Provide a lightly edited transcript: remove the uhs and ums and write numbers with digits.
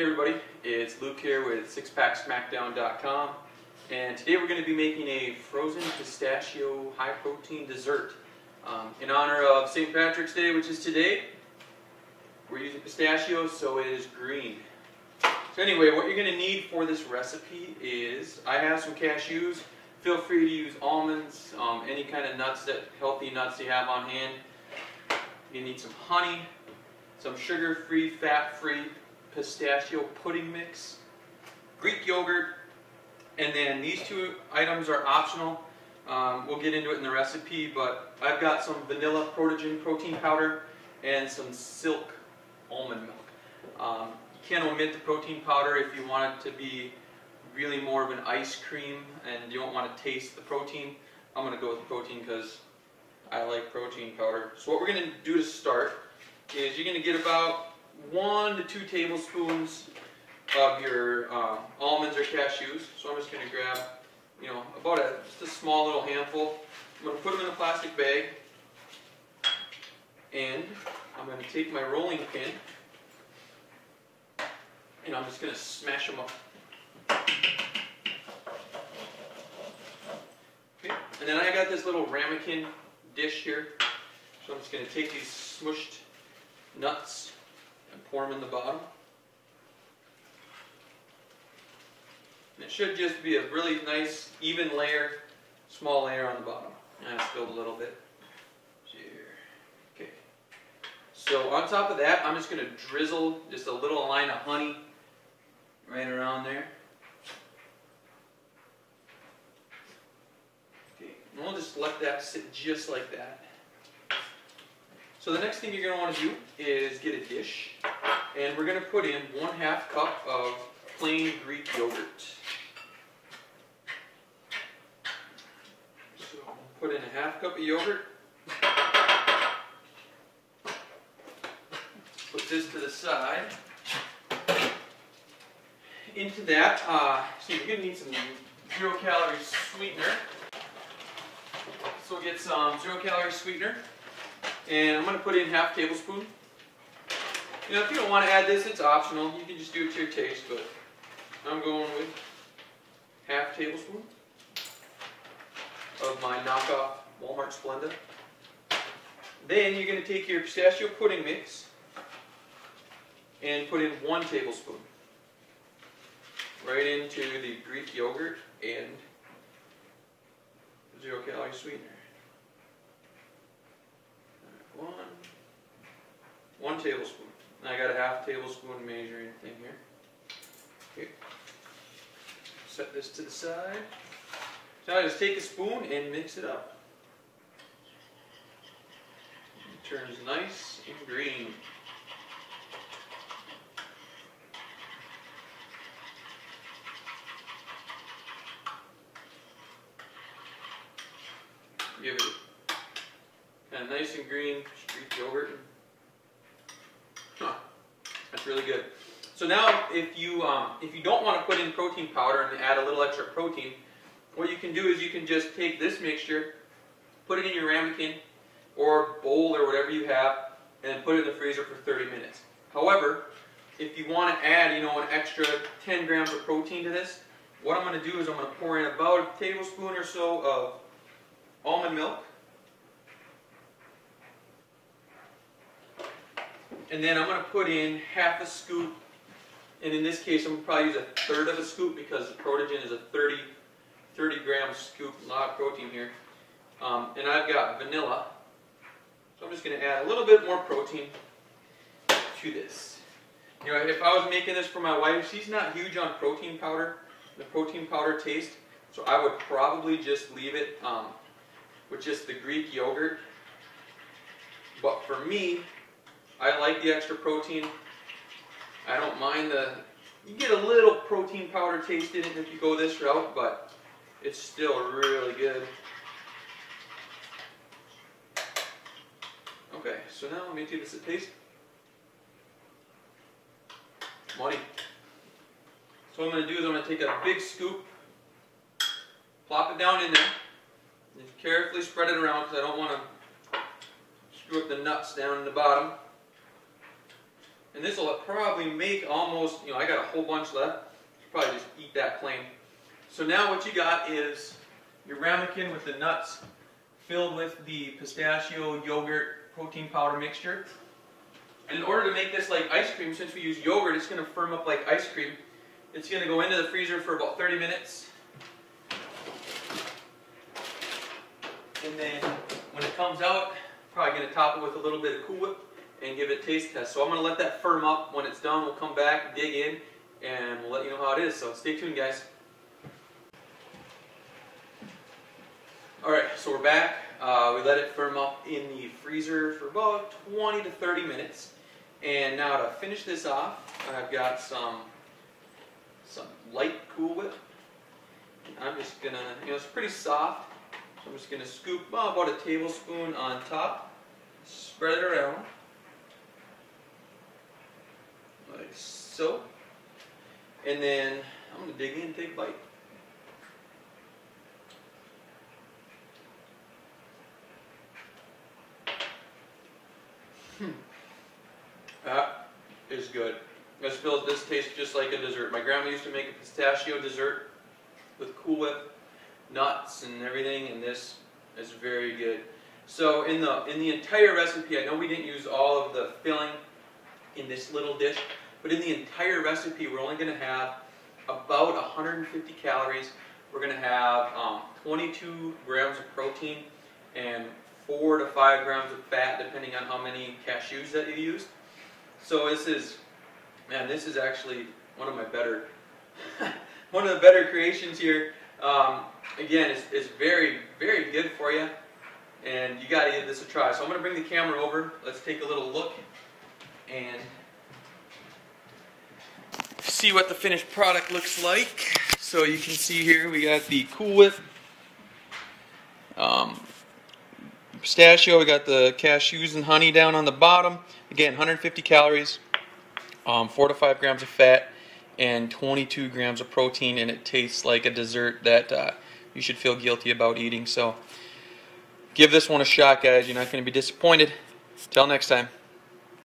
Hey everybody, it's Luke here with sixpacksmackdown.com, and today we're going to be making a frozen pistachio high protein dessert. In honor of St. Patrick's Day, which is today. We're using pistachios, so it is green. So anyway, what you're going to need for this recipe is, I have some cashews. Feel free to use almonds, any kind of nuts, healthy nuts you have on hand. You need some honey, some sugar-free, fat-free pistachio pudding mix, Greek yogurt, and then these two items are optional. We'll get into it in the recipe, but I've got some vanilla protein powder and some silk almond milk. You can omit the protein powder if you want it to be really more of an ice cream and you don't want to taste the protein. I'm going to go with the protein because I like protein powder. So what we're going to do to start is you're going to get about 1 to 2 tablespoons of your almonds or cashews. So I'm just going to grab, about just a small little handful. I'm going to put them in a plastic bag, and I'm going to take my rolling pin, and I'm just going to smash them up. Okay. And then I got this little ramekin dish here, so I'm just going to take these smushed nuts and pour them in the bottom. And it should just be a really nice, even layer, small layer on the bottom. And I spilled a little bit. Here. Okay. So on top of that, I'm just going to drizzle just a little line of honey right around there. Okay. And we'll just let that sit just like that. So the next thing you're going to want to do is get a dish, and we're going to put in 1/2 cup of plain Greek yogurt. So put in 1/2 cup of yogurt. Put this to the side. Into that, so you're going to need some 0-calorie sweetener. So we'll get some 0-calorie sweetener. And I'm going to put in 1/2 tablespoon. If you don't want to add this, it's optional. You can just do it to your taste, but I'm going with 1/2 tablespoon of my knockoff Walmart Splenda. Then you're going to take your pistachio pudding mix and put in 1 tablespoon right into the Greek yogurt and 0-calorie sweetener. 1 tablespoon. And I got a 1/2 tablespoon measuring thing here. Okay. Set this to the side. So I just take a spoon and mix it up. It turns nice and green. Give it kind of nice and green Greek yogurt. That's really good. So now, if you don't want to put in protein powder and add a little extra protein, what you can do is you can just take this mixture, put it in your ramekin or bowl or whatever you have, and put it in the freezer for 30 minutes. However, if you want to add, an extra 10 grams of protein to this, what I'm going to do is I'm going to pour in about a tablespoon or so of almond milk. And then I'm going to put in 1/2 scoop, and in this case I'm going to probably use 1/3 of a scoop because the protein is a 30 gram scoop, a lot of protein here. And I've got vanilla, so I'm just going to add a little bit more protein to this. If I was making this for my wife, she's not huge on protein powder, the protein powder taste, so I would probably just leave it with just the Greek yogurt. But for me, I like the extra protein. I don't mind you get a little protein powder taste in it if you go this route, but it's still really good. Okay, so now let me do this a taste. Money. So what I'm going to do is I'm going to take a big scoop, plop it down in there, and carefully spread it around because I don't want to screw up the nuts down in the bottom. And this will probably make almost, I got a whole bunch left. Probably just eat that plain. So now what you got is your ramekin with the nuts filled with the pistachio yogurt protein powder mixture. And in order to make this like ice cream, since we use yogurt, it's going to firm up like ice cream. It's going to go into the freezer for about 30 minutes. And then when it comes out, probably going to top it with a little bit of Cool Whip and give it a taste test. So I'm going to let that firm up. When it's done, we'll come back, dig in, and we'll let you know how it is. So stay tuned, guys. Alright, so we're back. We let it firm up in the freezer for about 20 to 30 minutes. And now to finish this off, I've got some light Cool Whip. And I'm just going to, it's pretty soft. So I'm just going to scoop about a tablespoon on top. Spread it around. Like so. And then I'm going to dig in and take a bite. That is good. This tastes just like a dessert. My grandma used to make a pistachio dessert with Cool Whip, nuts and everything, and this is very good. So in the entire recipe, I know we didn't use all of the filling in this little dish, but in the entire recipe, we're only going to have about 150 calories. We're going to have 22 grams of protein and 4 to 5 grams of fat, depending on how many cashews that you used. So this is actually one of my better, one of the better creations here. Again, it's very, very good for you, and you got to give this a try. So I'm going to bring the camera over. Let's take a little look and see what the finished product looks like. So you can see here we got the Cool Whip, pistachio, we got the cashews and honey down on the bottom. Again, 150 calories, 4 to 5 grams of fat, and 22 grams of protein, and it tastes like a dessert that you should feel guilty about eating. So give this one a shot, guys. You're not going to be disappointed. Till next time.